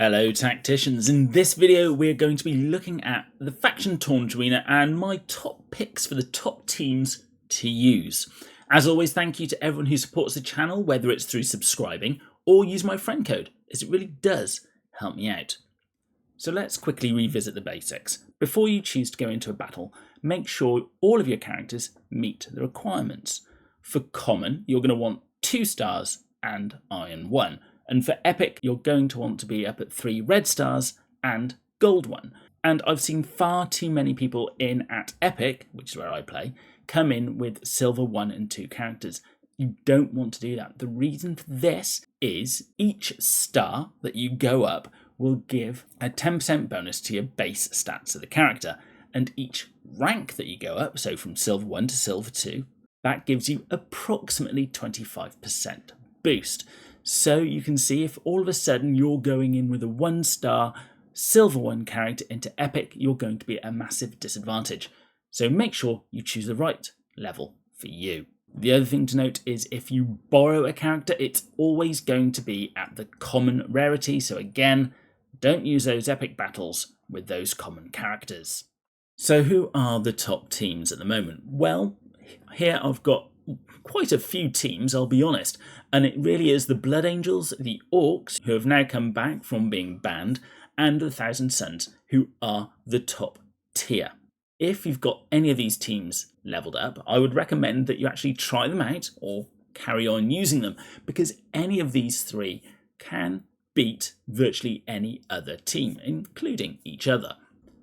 Hello tacticians, in this video we're going to be looking at the faction Taunt Arena and my top picks for the top teams to use. As always, thank you to everyone who supports the channel, whether it's through subscribing or use my friend code, as it really does help me out. So let's quickly revisit the basics. Before you choose to go into a battle, make sure all of your characters meet the requirements. For common, you're going to want 2 stars and Iron 1. And for epic, you're going to want to be up at 3 red stars and gold 1. And I've seen far too many people in at epic, which is where I play, come in with silver 1 and 2 characters. You don't want to do that. The reason for this is each star that you go up will give a 10% bonus to your base stats of the character. And each rank that you go up, so from silver 1 to silver 2, that gives you approximately 25% boost. So you can see if all of a sudden you're going in with a 1-star silver 1 character into epic, you're going to be at a massive disadvantage. So make sure you choose the right level for you. The other thing to note is if you borrow a character, it's always going to be at the common rarity. So again, don't use those epic battles with those common characters. So who are the top teams at the moment? Well, here I've got quite a few teams, I'll be honest, and it really is the Blood Angels, the Orks, who have now come back from being banned, and the Thousand Suns, who are the top tier. If you've got any of these teams leveled up, I would recommend that you actually try them out or carry on using them, because any of these 3 can beat virtually any other team, including each other.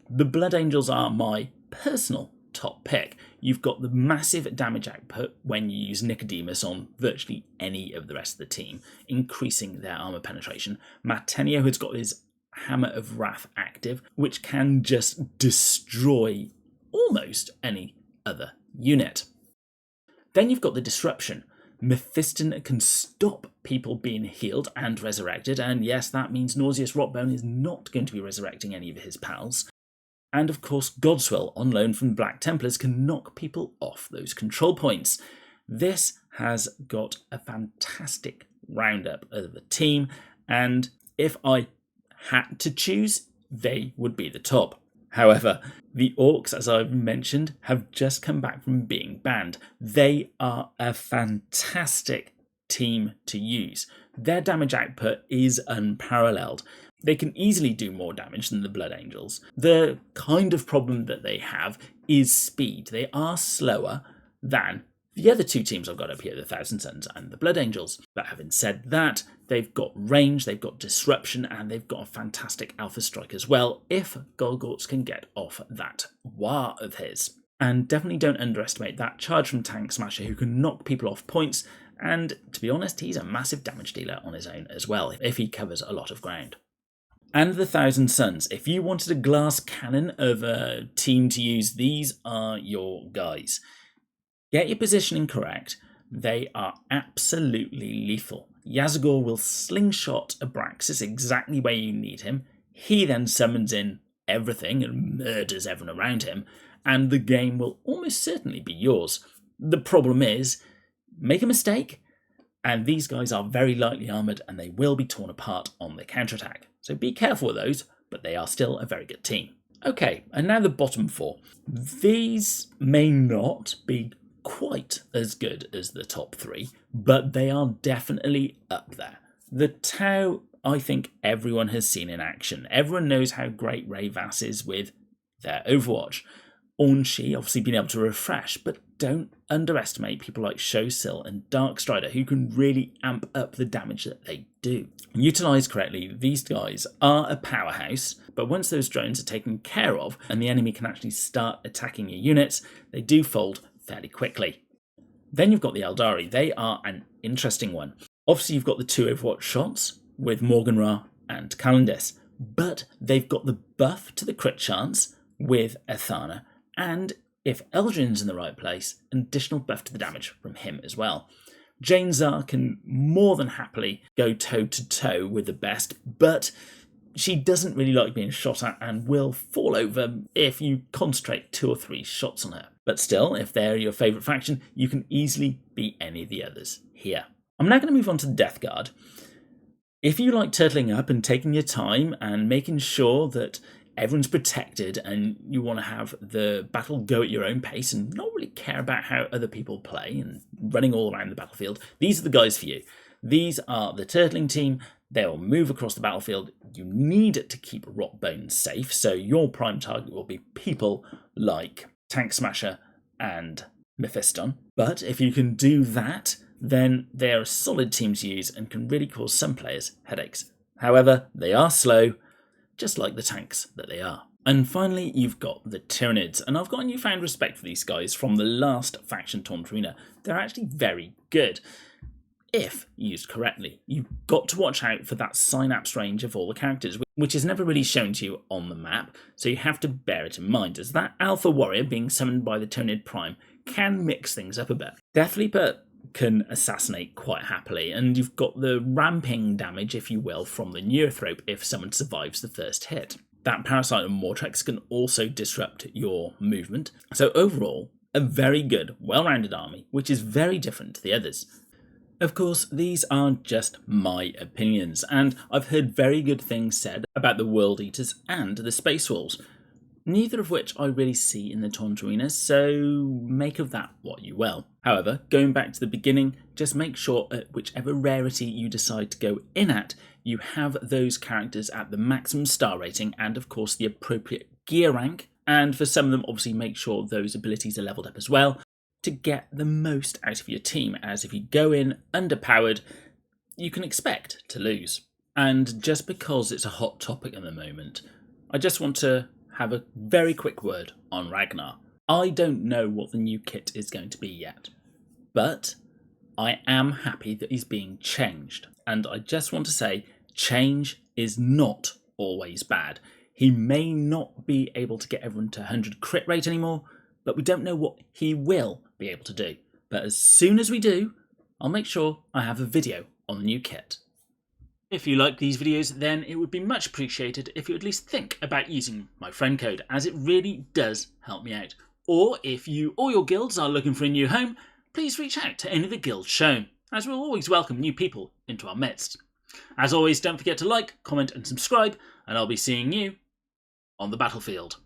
The Blood Angels are my personal top pick. You've got the massive damage output when you use Nicodemus on virtually any of the rest of the team, increasing their armor penetration. Matenio has got his Hammer of Wrath active, which can just destroy almost any other unit. Then you've got the Disruption. Mephiston can stop people being healed and resurrected, and yes, that means Nauseous Rotbone is not going to be resurrecting any of his pals. And of course, Godswill, on loan from Black Templars, can knock people off those control points. This has got a fantastic roundup of the team, and if I had to choose, they would be the top. However, the Orks, as I've mentioned, have just come back from being banned. They are a fantastic team to use. Their damage output is unparalleled. They can easily do more damage than the Blood Angels. The kind of problem that they have is speed. They are slower than the other 2 teams I've got up here, the Thousand Suns and the Blood Angels. But having said that, they've got range, they've got disruption, and they've got a fantastic Alpha Strike as well, if Golgorts can get off that Wah of his. And definitely don't underestimate that charge from Tank Smasher, who can knock people off points, and to be honest, he's a massive damage dealer on his own as well, if he covers a lot of ground. And the Thousand Suns. If you wanted a glass cannon of a team to use, these are your guys. Get your positioning correct. They are absolutely lethal. Yazagor will slingshot Abraxas exactly where you need him. He then summons in everything and murders everyone around him, and the game will almost certainly be yours. The problem is, make a mistake, and these guys are very lightly armoured and they will be torn apart on the counterattack. So be careful with those, but they are still a very good team. Okay, and now the bottom 4. These may not be quite as good as the top 3, but they are definitely up there. The Tau, I think everyone has seen in action. Everyone knows how great Ray Vass is with their Overwatch. Ornshi obviously being able to refresh, but don't underestimate people like Showsill and Darkstrider, who can really amp up the damage that they do. Utilised correctly, these guys are a powerhouse, but once those drones are taken care of and the enemy can actually start attacking your units, they do fold fairly quickly. Then you've got the Aeldari. They are an interesting one. Obviously, you've got the 2 Overwatch shots with Morgan-Ra and Calendis, but they've got the buff to the crit chance with Athana, and if Eldrin's in the right place, an additional buff to the damage from him as well. Jane Zar can more than happily go toe-to-toe with the best, but she doesn't really like being shot at and will fall over if you concentrate 2 or 3 shots on her. But still, if they're your favourite faction, you can easily beat any of the others here. I'm now going to move on to the Death Guard. If you like turtling up and taking your time and making sure that everyone's protected and you want to have the battle go at your own pace and not really care about how other people play and running all around the battlefield, these are the guys for you. These are the turtling team. They'll move across the battlefield. You need to keep Rockbone safe, so your prime target will be people like Tank Smasher and Mephiston. But if you can do that, then they are a solid team to use and can really cause some players headaches. However, they are slow, just like the tanks that they are. And finally, you've got the Tyranids, and I've got a newfound respect for these guys from the last Faction Taunt Arena. They're actually very good, if used correctly. You've got to watch out for that synapse range of all the characters, which is never really shown to you on the map, so you have to bear it in mind, as that Alpha Warrior being summoned by the Tyranid Prime can mix things up a bit. Death Leaper can assassinate quite happily, and you've got the ramping damage, if you will, from the Neurothrope if someone survives the first hit. That Parasite and Mortrex can also disrupt your movement. So overall, a very good, well-rounded army, which is very different to the others. Of course, these are just my opinions, and I've heard very good things said about the World Eaters and the Space Wolves, neither of which I really see in the Taunt Arena, so make of that what you will. However, going back to the beginning, just make sure at whichever rarity you decide to go in at, you have those characters at the maximum star rating and of course the appropriate gear rank, and for some of them obviously make sure those abilities are leveled up as well to get the most out of your team, as if you go in underpowered, you can expect to lose. And just because it's a hot topic at the moment, I just want to have a very quick word on Ragnar. I don't know what the new kit is going to be yet, but I am happy that he's being changed. And I just want to say, change is not always bad. He may not be able to get everyone to 100 crit rate anymore, but we don't know what he will be able to do. But as soon as we do, I'll make sure I have a video on the new kit. If you like these videos, then it would be much appreciated if you at least think about using my friend code, as it really does help me out. Or if you or your guilds are looking for a new home, please reach out to any of the guilds shown, as we'll always welcome new people into our midst. As always, don't forget to like, comment and subscribe, and I'll be seeing you on the battlefield.